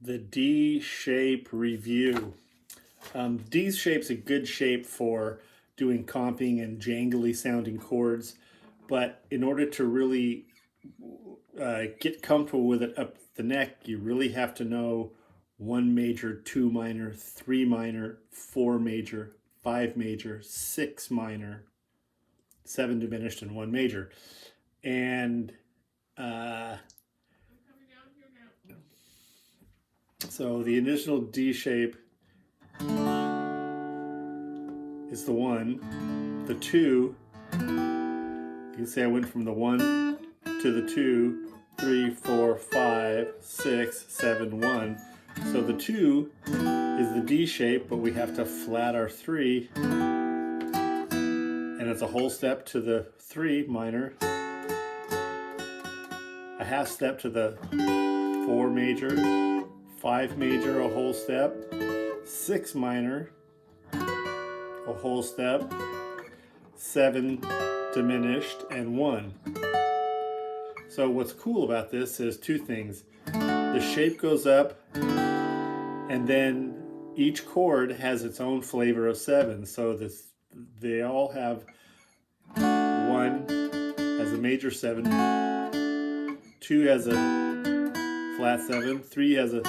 The D shape review. D shape's a good shape for doing comping and jangly sounding chords, but in order to really get comfortable with it up the neck, you really have to know 1 major, 2 minor, 3 minor, 4 major, 5 major, 6 minor, 7 diminished, and 1 major. And so the initial D shape is the 1. The 2, you can say I went from the 1 to the 2, 3, 4, 5, 6, 7, 1. So the 2 is the D shape, but we have to flat our 3, and it's a whole step to the 3 minor, a half step to the 4 major, 5 major, a whole step, 6 minor, a whole step, 7 diminished, and 1. So what's cool about this is 2 things. The shape goes up, and then each chord has its own flavor of 7. So they all have 1 has a major 7, 2 has a flat 7, 3 has a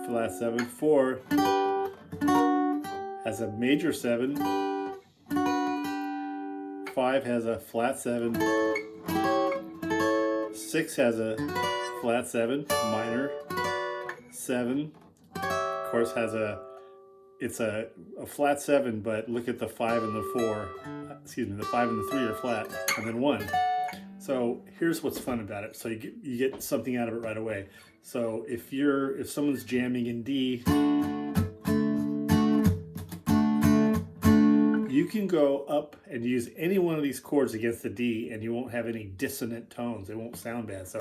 flat 7, 4 has a major 7, 5 has a flat 7, 6 has a flat 7 minor, 7 of course has it's a flat 7, but look at the 5 and the 4, excuse me, the 5 and the 3 are flat, and then 1. So here's what's fun about it. So you get something out of it right away. So if someone's jamming in D, you can go up and use any one of these chords against the D, and you won't have any dissonant tones. It won't sound bad. So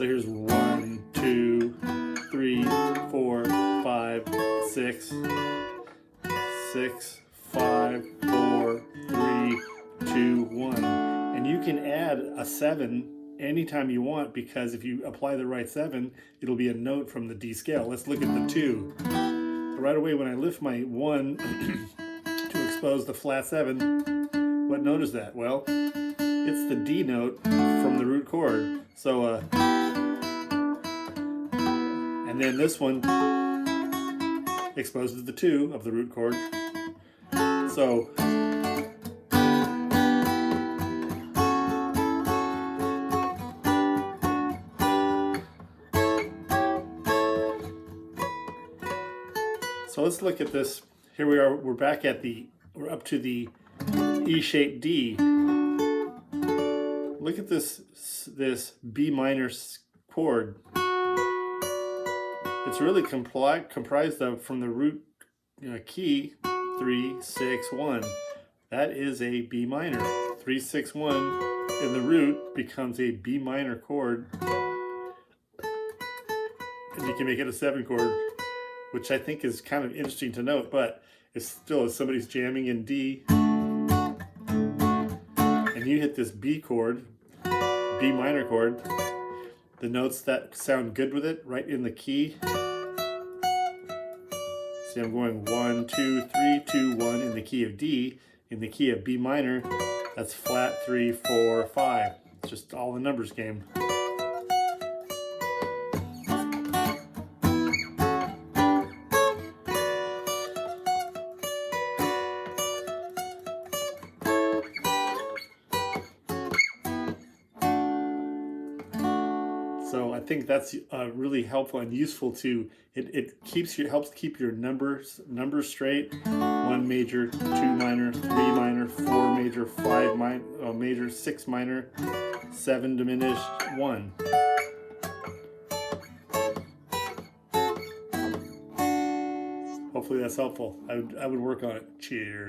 here's 1, 2, 3, 4, 5, 6, 6, 5, 4, 3, 2, 1. And you can add a 7 anytime you want, because if you apply the right 7, it'll be a note from the D scale. Let's look at the 2. Right away when I lift my 1 to expose the flat 7, what note is that? Well, it's the D note from the root chord. So and then this one exposes the 2 of the root chord. So let's look at this. Here we are, we're up to the E-shaped D. Look at this B minor chord. It's really comprised of, from the root key, 3, 6, 1. That is a B minor. 3, 6, 1 in the root becomes a B minor chord. And you can make it a 7 chord, which I think is kind of interesting to note, but it's still, if somebody's jamming in D, and you hit this B chord, B minor chord, the notes that sound good with it, right in the key. See, I'm going 1, 2, 3, 2, 1 in the key of D. In the key of B minor, that's flat 3, 4, 5. It's just all the numbers game. So I think that's really helpful and useful too. It helps keep your numbers straight. 1 major, 2 minor, 3 minor, 4 major, 5 major, 6 minor, 7 diminished, 1. Hopefully that's helpful. I would work on it. Cheers.